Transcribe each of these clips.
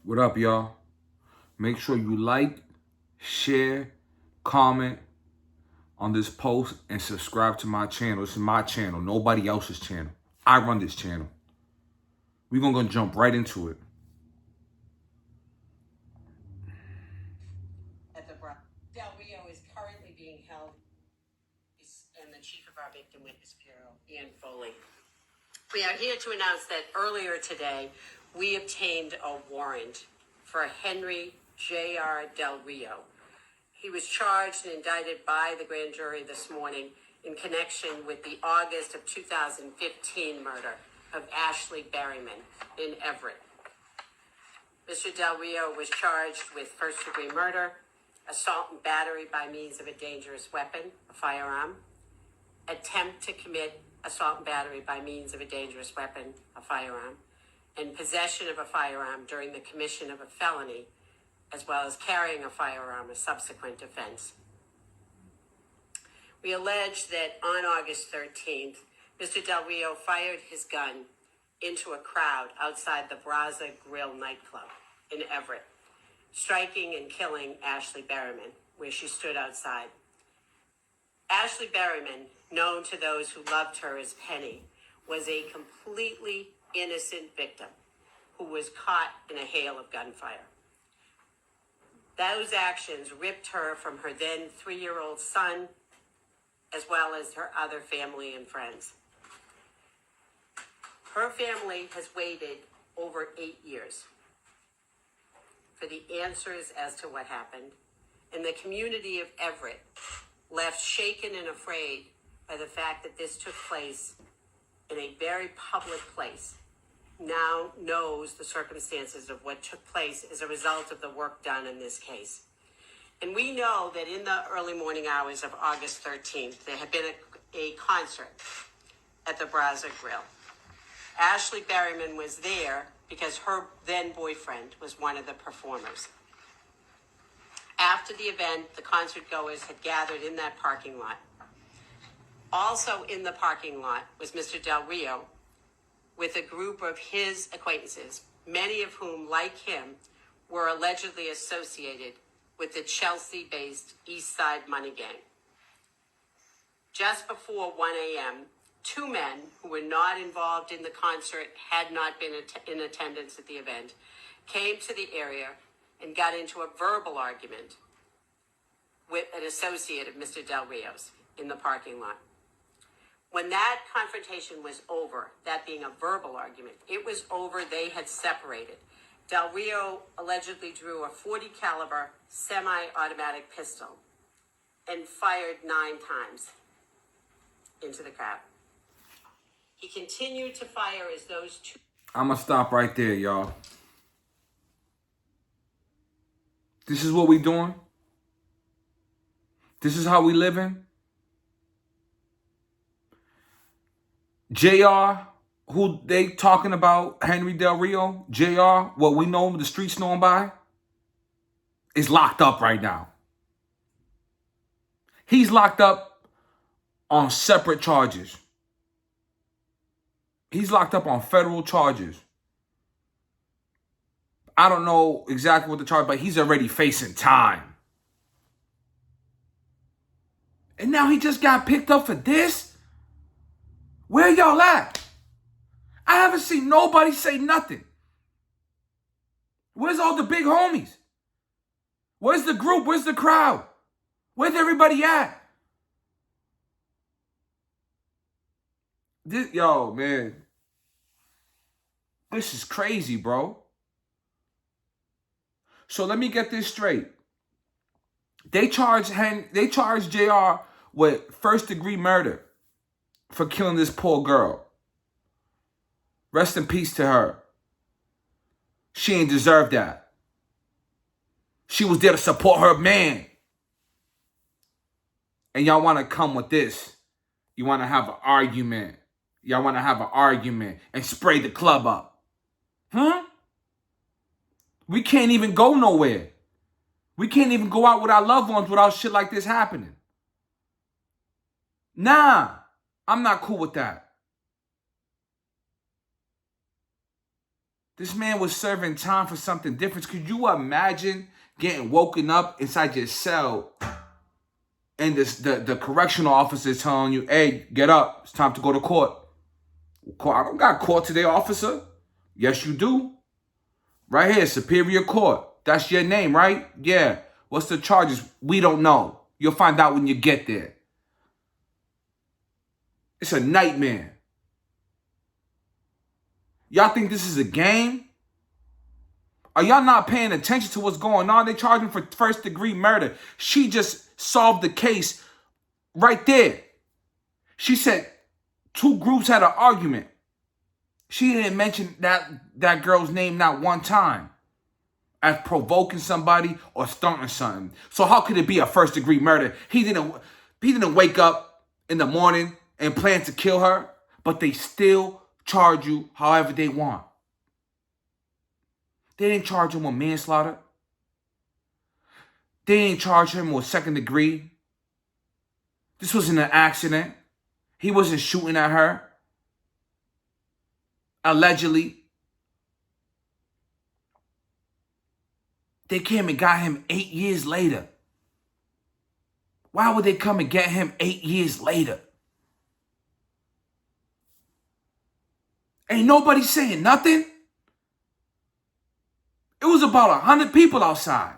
What up, y'all? Make sure you like, share, comment on this post, and subscribe to my channel. This is my channel, nobody else's channel. I run this channel. We're gonna jump right into it. Del Rio is currently being held, and the chief of our Victim Witness Bureau, Ian Foley. We are here to announce that earlier today, we obtained a warrant for Henry J.R. Del Rio. He was charged and indicted by the grand jury this morning in connection with the August of 2015 murder of Ashley Berryman in Everett. Mr. Del Rio was charged with first-degree murder, assault and battery by means of a dangerous weapon, a firearm, attempt to commit assault and battery by means of a dangerous weapon, a firearm, and possession of a firearm during the commission of a felony, as well as carrying a firearm, a subsequent offense. We allege that on August 13th, Mr. Del Rio fired his gun into a crowd outside the Braza Grill nightclub in Everett, striking and killing Ashley Berryman, where she stood outside. Ashley Berryman, known to those who loved her as Penny, was a completely innocent victim who was caught in a hail of gunfire. Those actions ripped her from her then 3-year-old son, as well as her other family and friends. Her family has waited over 8 years for the answers as to what happened, and the community of Everett, left shaken and afraid by the fact that this took place in a very public place, now knows the circumstances of what took place as a result of the work done in this case. And we know that in the early morning hours of August 13th, there had been a concert at the Braza Grill. Ashley Berryman was there because her then boyfriend was one of the performers. After the event, the concert goers had gathered in that parking lot. Also in the parking lot was Mr. Del Rio with a group of his acquaintances, many of whom, like him, were allegedly associated with the Chelsea-based East Side Money Gang. Just before 1 a.m., 2 men who were not involved in the concert, had not been in attendance at the event, came to the area and got into a verbal argument with an associate of Mr. Del Rio's in the parking lot. When that confrontation was over, that being a verbal argument, it was over, they had separated. Del Rio allegedly drew a .40 caliber semi-automatic pistol and fired 9 times into the crowd. He continued to fire as those two... I'm gonna stop right there, y'all. This is what we doing? This is how we living? JR, who they talking about, Henry Del Rio, JR, what we know, the streets know him by, is locked up right now. He's locked up on separate charges. He's locked up on federal charges. I don't know exactly what the charge, but he's already facing time. And now he just got picked up for this? Where y'all at? I haven't seen nobody say nothing. Where's all the big homies? Where's the group? Where's the crowd? Where's everybody at? Yo, man. This is crazy, bro. So let me get this straight. They charged JR with first-degree murder for killing this poor girl. Rest in peace to her. She ain't deserve that. She was there to support her man. And y'all want to come with this. You want to have an argument. Y'all want to have an argument and spray the club up. Huh? We can't even go nowhere. We can't even go out with our loved ones without shit like this happening. Nah, I'm not cool with that. This man was serving time for something different. Could you imagine getting woken up inside your cell and the correctional officer telling you, hey, get up. It's time to go to court. I don't got court today, officer. Yes, you do. Right here, Superior Court. That's your name, right? Yeah. What's the charges? We don't know. You'll find out when you get there. It's a nightmare. Y'all think this is a game? Are y'all not paying attention to what's going on? They charged him for first-degree murder. She just solved the case right there. She said two groups had an argument. She didn't mention that girl's name not one time as provoking somebody or starting something. So how could it be a first-degree murder? He didn't wake up in the morning and plan to kill her, but they still charge you however they want. They didn't charge him with manslaughter. They didn't charge him with second degree. This wasn't an accident. He wasn't shooting at her. Allegedly. They came and got him 8 years later. Why would they come and get him 8 years later? Ain't nobody saying nothing. It was about 100 people outside.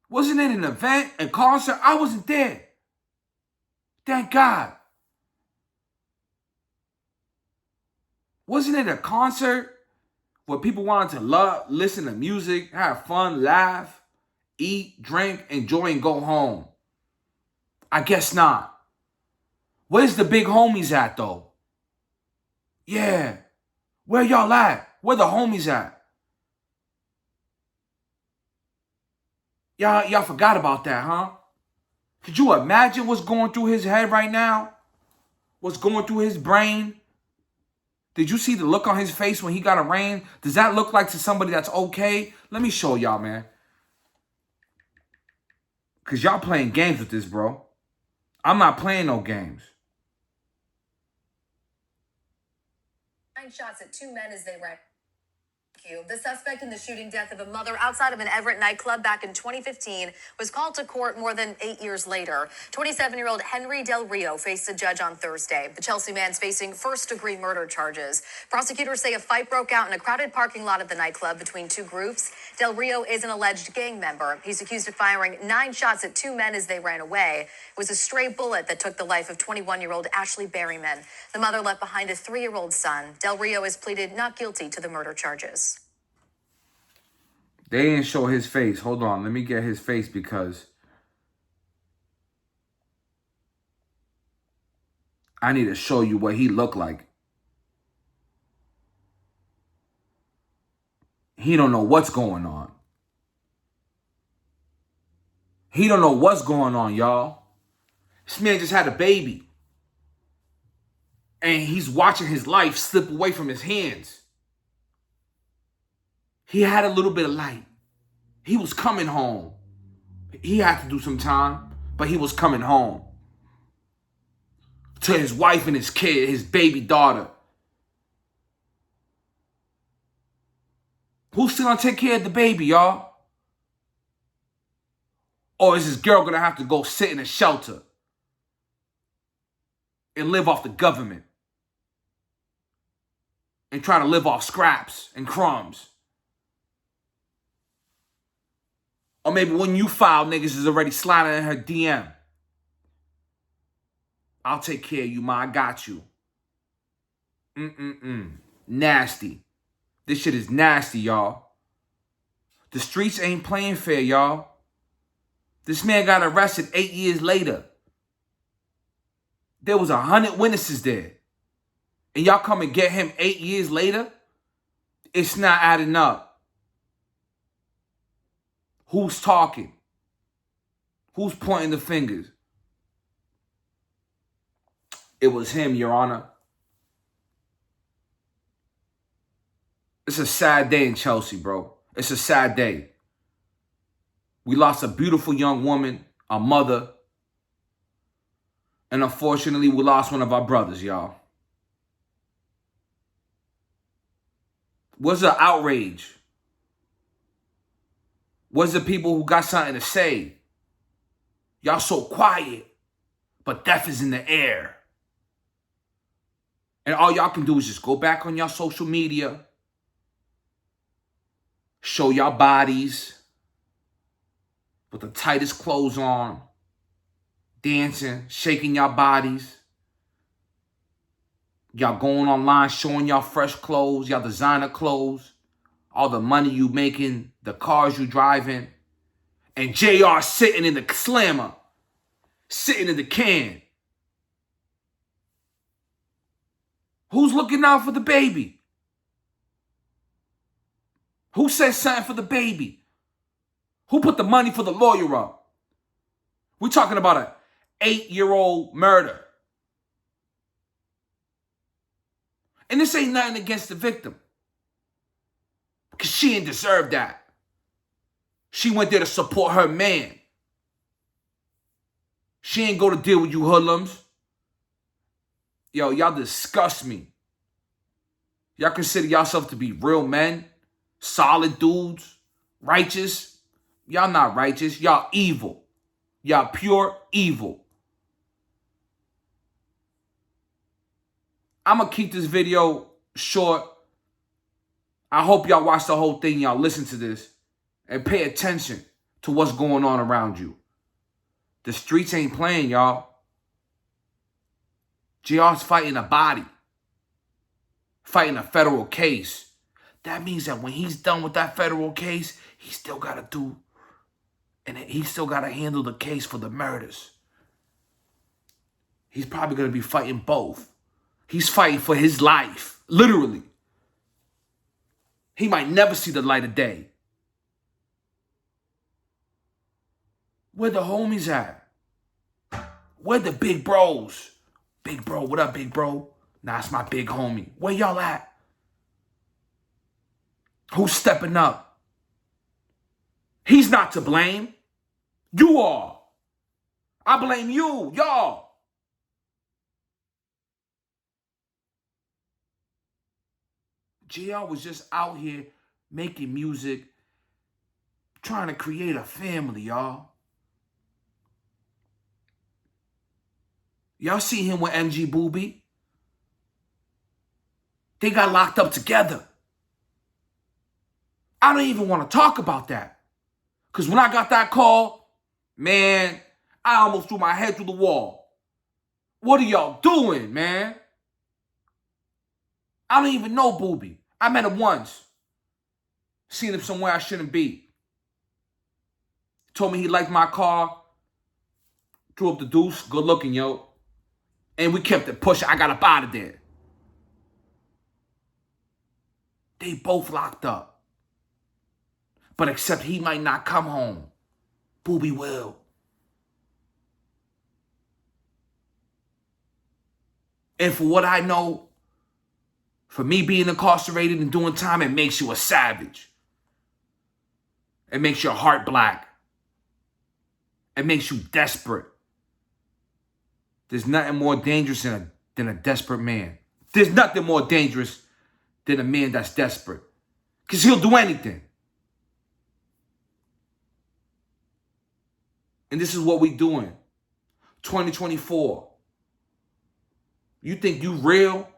Wasn't it an event, a concert? I wasn't there. Thank God. Wasn't it a concert where people wanted to listen to music, have fun, laugh, eat, drink, enjoy, and go home? I guess not. Where's the big homies at, though? Yeah. Where y'all at? Where the homies at? Y'all forgot about that, huh? Could you imagine what's going through his head right now? What's going through his brain? Did you see the look on his face when he got arraigned? Does that look like to somebody that's okay? Let me show y'all, man. Because y'all playing games with this, bro. I'm not playing no games. 9 shots at 2 men as they ran. The suspect in the shooting death of a mother outside of an Everett nightclub back in 2015 was called to court more than 8 years later. 27-year-old Henry Del Rio faced a judge on Thursday. The Chelsea man's facing first-degree murder charges. Prosecutors say a fight broke out in a crowded parking lot of the nightclub between two groups. Del Rio is an alleged gang member. He's accused of firing 9 shots at 2 men as they ran away. It was a stray bullet that took the life of 21-year-old Ashley Berryman. The mother left behind a 3-year-old son. Del Rio has pleaded not guilty to the murder charges. They didn't show his face. Hold on. Let me get his face because I need to show you what he looked like. He don't know what's going on. He don't know what's going on, y'all. This man just had a baby. And he's watching his life slip away from his hands. He had a little bit of light. He was coming home. He had to do some time, but he was coming home. To his wife and his kid, his baby daughter. Who's still gonna take care of the baby, y'all? Or is this girl gonna have to go sit in a shelter and live off the government and try to live off scraps and crumbs? Or maybe when you file, niggas is already sliding in her DM. I'll take care of you, ma. I got you. Nasty. This shit is nasty, y'all. The streets ain't playing fair, y'all. This man got arrested 8 years later. There was 100 witnesses there. And y'all come and get him 8 years later? It's not adding up. Who's talking? Who's pointing the fingers? It was him, Your Honor. It's a sad day in Chelsea, bro. It's a sad day. We lost a beautiful young woman, a mother. And unfortunately, we lost one of our brothers, y'all. Where's the outrage? Where's the people who got something to say? Y'all so quiet, but death is in the air. And all y'all can do is just go back on y'all social media, show y'all bodies with the tightest clothes on, dancing, shaking y'all bodies. Y'all going online, showing y'all fresh clothes, y'all designer clothes, all the money you making, the cars you driving, and JR sitting in the slammer, sitting in the can. Who's looking out for the baby? Who said something for the baby? Who put the money for the lawyer up? We're talking about an 8-year-old murder. And this ain't nothing against the victim, because she didn't deserve that. She went there to support her man. She ain't go to deal with you hoodlums. Yo, y'all disgust me. Y'all consider yourself to be real men, solid dudes, righteous. Y'all not righteous. Y'all evil. Y'all pure evil. I'm going to keep this video short. I hope y'all watch the whole thing. Y'all listen to this and pay attention to what's going on around you. The streets ain't playing, y'all. JR's fighting a body, fighting a federal case. That means that when he's done with that federal case, he still got to do, and he still got to handle the case for the murders. He's probably going to be fighting both. He's fighting for his life, literally. He might never see the light of day. Where the homies at? Where the big bros? Big bro, what up, big bro? Nah, it's my big homie. Where y'all at? Who's stepping up? He's not to blame. You are. I blame you, y'all. JR was just out here making music, trying to create a family, y'all. Y'all see him with MG Booby? They got locked up together. I don't even want to talk about that. Because when I got that call, man, I almost threw my head through the wall. What are y'all doing, man? I don't even know Booby. I met him once. Seen him somewhere I shouldn't be. Told me he liked my car. Threw up the deuce. Good looking, yo. And we kept it pushing. I got up out of there. They both locked up. But except he might not come home. Booby will. And for what I know, for me being incarcerated and doing time, it makes you a savage. It makes your heart black. It makes you desperate. There's nothing more dangerous than a desperate man. There's nothing more dangerous than a man that's desperate. Because he'll do anything. And this is what we doing. 2024. You think you real?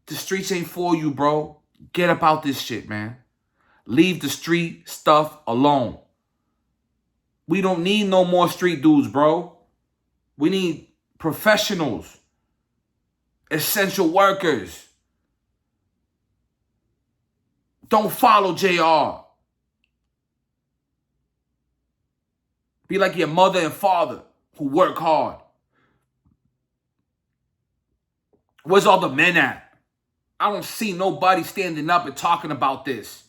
The streets ain't for you, bro. Get up out this shit, man. Leave the street stuff alone. We don't need no more street dudes, bro. We need professionals. Essential workers. Don't follow JR. Be like your mother and father who work hard. Where's all the men at? I don't see nobody standing up and talking about this.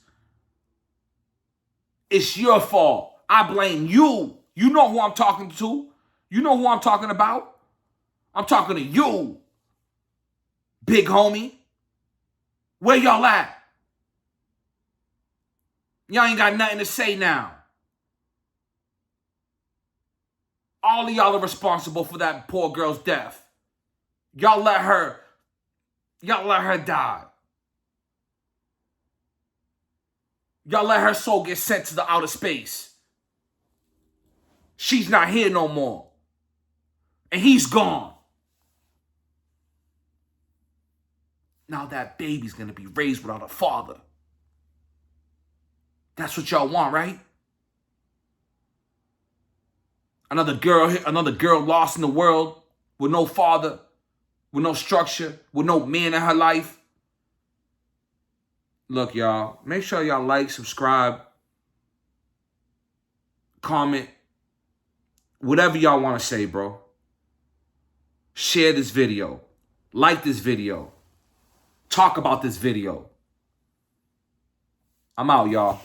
It's your fault. I blame you. You know who I'm talking to. You know who I'm talking about. I'm talking to you, big homie. Where y'all at? Y'all ain't got nothing to say now. All of y'all are responsible for that poor girl's death. Y'all let her die. Y'all let her soul get sent to the outer space. She's not here no more. And he's gone. Now that baby's gonna be raised without a father. That's what y'all want, right? Another girl lost in the world with no father, with no structure, with no man in her life. Look, y'all, make sure y'all like, subscribe, comment, whatever y'all want to say, bro. Share this video. Like this video. Talk about this video. I'm out, y'all.